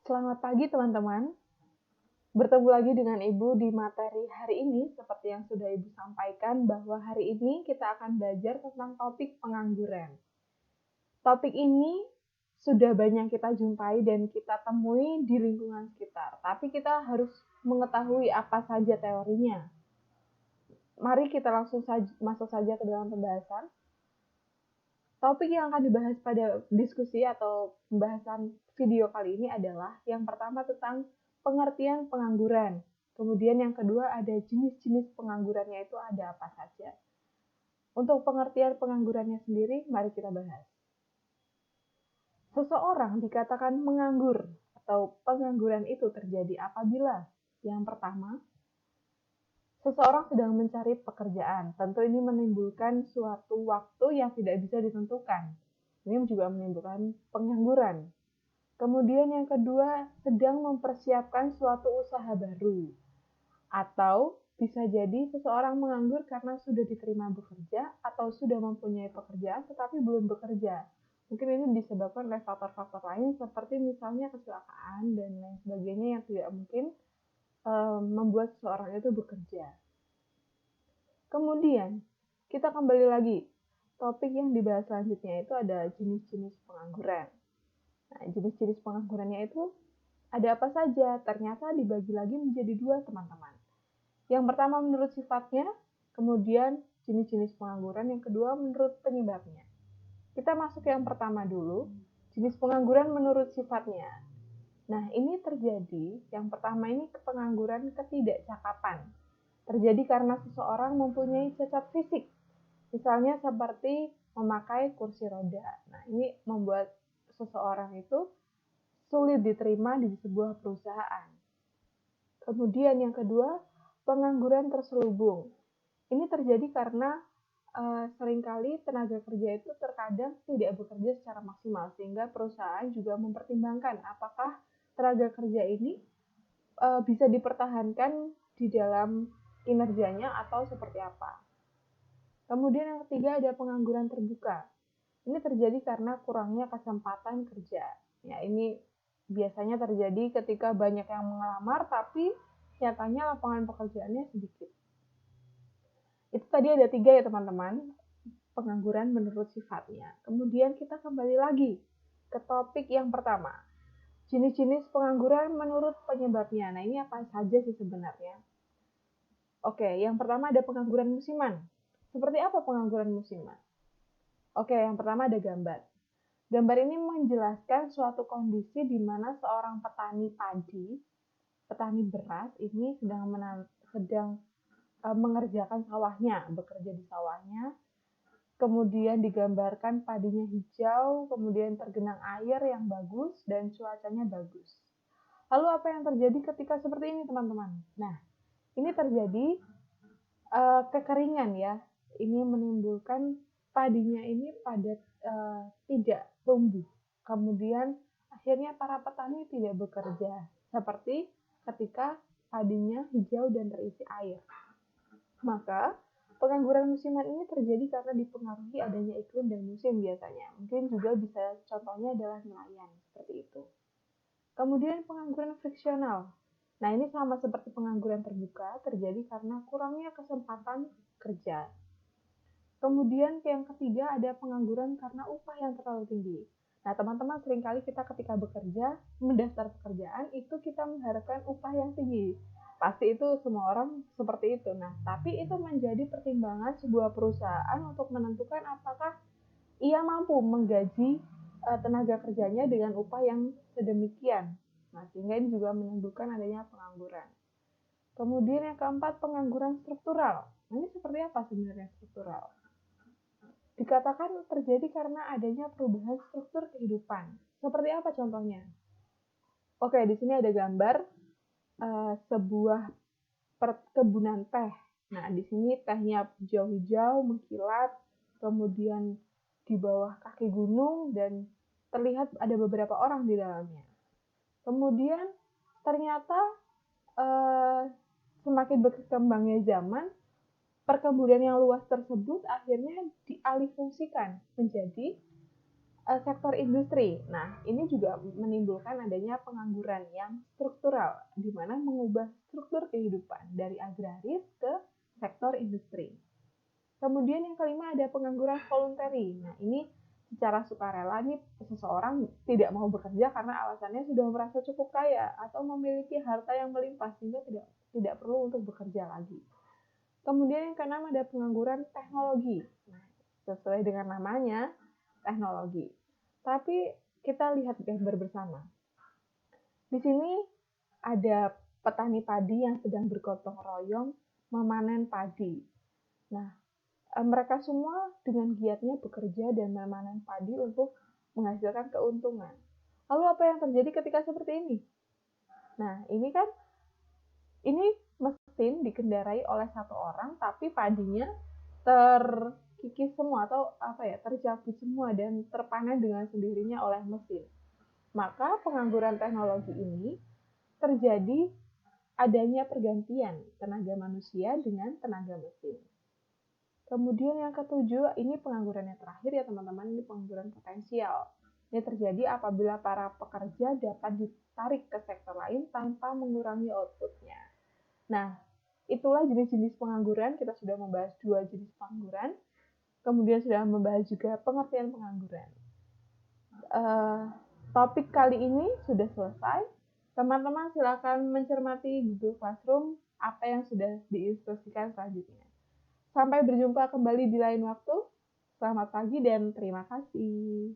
Selamat pagi teman-teman. Bertemu lagi dengan Ibu di materi hari ini. Seperti yang sudah Ibu sampaikan bahwa hari ini kita akan belajar tentang topik pengangguran. Topik ini sudah banyak kita jumpai dan kita temui di lingkungan sekitar. Tapi kita harus mengetahui apa saja teorinya. Mari kita langsung masuk saja ke dalam pembahasan. Topik yang akan dibahas pada diskusi atau pembahasan video kali ini adalah yang pertama tentang pengertian pengangguran. Kemudian yang kedua ada jenis-jenis penganggurannya itu ada apa saja. Untuk pengertian penganggurannya sendiri, mari kita bahas. Seseorang dikatakan menganggur atau pengangguran itu terjadi apabila yang pertama, seseorang sedang mencari pekerjaan. Tentu ini menimbulkan suatu waktu yang tidak bisa ditentukan. Ini juga menimbulkan pengangguran. Kemudian yang kedua, sedang mempersiapkan suatu usaha baru. Atau bisa jadi seseorang menganggur karena sudah diterima bekerja atau sudah mempunyai pekerjaan tetapi belum bekerja. Mungkin ini disebabkan oleh faktor-faktor lain seperti misalnya kecelakaan dan lain sebagainya yang tidak mungkin membuat seseorang itu bekerja. Kemudian, kita kembali lagi. Topik yang dibahas selanjutnya itu ada jenis-jenis pengangguran. Nah, jenis-jenis penganggurannya itu ada apa saja? Ternyata dibagi lagi menjadi dua, teman-teman. Yang pertama menurut sifatnya, kemudian jenis-jenis pengangguran, yang kedua menurut penyebabnya. Kita masuk yang pertama dulu, jenis pengangguran menurut sifatnya. Nah, ini terjadi, yang pertama ini pengangguran ketidakcakapan. Terjadi karena seseorang mempunyai cacat fisik, misalnya seperti memakai kursi roda. Nah, ini membuat seseorang itu sulit diterima di sebuah perusahaan. Kemudian yang kedua, pengangguran terselubung. Ini terjadi karena seringkali tenaga kerja itu terkadang tidak bekerja secara maksimal, sehingga perusahaan juga mempertimbangkan apakah tenaga kerja ini bisa dipertahankan di dalam kinerjanya atau seperti apa. Kemudian yang ketiga ada pengangguran terbuka. Ini terjadi karena kurangnya kesempatan kerja. Ya, ini biasanya terjadi ketika banyak yang mengelamar tapi nyatanya lapangan pekerjaannya sedikit. Itu tadi ada 3 ya teman-teman, pengangguran menurut sifatnya. Kemudian kita kembali lagi ke topik yang pertama. Jenis-jenis pengangguran menurut penyebabnya. Nah, ini apa saja sih sebenarnya? Oke, yang pertama ada pengangguran musiman. Seperti apa pengangguran musiman? Oke, yang pertama ada gambar. Gambar ini menjelaskan suatu kondisi di mana seorang petani padi, petani beras ini sedang mengerjakan sawahnya, bekerja di sawahnya. Kemudian digambarkan padinya hijau, kemudian tergenang air yang bagus dan cuacanya bagus. Lalu apa yang terjadi ketika seperti ini, teman-teman? Nah, ini terjadi kekeringan ya. Ini menimbulkan padinya ini tidak tumbuh. Kemudian akhirnya para petani tidak bekerja seperti ketika padinya hijau dan terisi air. Maka pengangguran musiman ini terjadi karena dipengaruhi adanya iklim dan musim biasanya. Mungkin juga bisa contohnya adalah nelayan, seperti itu. Kemudian pengangguran friksional. Nah, ini sama seperti pengangguran terbuka, terjadi karena kurangnya kesempatan kerja. Kemudian yang ketiga ada pengangguran karena upah yang terlalu tinggi. Nah, teman-teman seringkali kita ketika bekerja, mendaftar pekerjaan, itu kita mengharapkan upah yang tinggi. Pasti itu semua orang seperti itu. Nah, tapi itu menjadi pertimbangan sebuah perusahaan untuk menentukan apakah ia mampu menggaji tenaga kerjanya dengan upah yang sedemikian. Nah, sehingga ini juga menimbulkan adanya pengangguran. Kemudian yang keempat, pengangguran struktural. Ini seperti apa sebenarnya struktural? Dikatakan terjadi karena adanya perubahan struktur kehidupan. Seperti apa contohnya? Oke, di sini ada gambar sebuah perkebunan teh. Nah, di sini tehnya hijau-hijau, mengkilat, kemudian di bawah kaki gunung dan terlihat ada beberapa orang di dalamnya. Kemudian ternyata semakin berkembangnya zaman, perkebunan yang luas tersebut akhirnya dialihfungsikan menjadi sektor industri. Nah, ini juga menimbulkan adanya pengangguran yang struktural, di mana mengubah struktur kehidupan dari agraris ke sektor industri. Kemudian yang kelima ada pengangguran voluntary. Nah, ini secara sukarela nih seseorang tidak mau bekerja karena alasannya sudah merasa cukup kaya atau memiliki harta yang melimpah sehingga tidak perlu untuk bekerja lagi. Kemudian yang keenam ada pengangguran teknologi. Nah, sesuai dengan namanya, teknologi. Tapi kita lihat gambar bersama. Di sini ada petani padi yang sedang bergotong royong memanen padi. Nah, mereka semua dengan giatnya bekerja dan memanen padi untuk menghasilkan keuntungan. Lalu apa yang terjadi ketika seperti ini? Nah, ini mesin dikendarai oleh satu orang, tapi padinya terkikis semua atau tercabut semua dan terpanen dengan sendirinya oleh mesin. Maka pengangguran teknologi ini terjadi adanya pergantian tenaga manusia dengan tenaga mesin. Kemudian yang ketujuh, ini pengangguran yang terakhir ya teman-teman, ini pengangguran potensial. Ini terjadi apabila para pekerja dapat ditarik ke sektor lain tanpa mengurangi outputnya. Nah, itulah jenis-jenis pengangguran. Kita sudah membahas 2 jenis pengangguran. Kemudian sudah membahas juga pengertian pengangguran. Topik kali ini sudah selesai. Teman-teman silakan mencermati Google Classroom apa yang sudah diinstruksikan selanjutnya. Sampai berjumpa kembali di lain waktu. Selamat pagi dan terima kasih.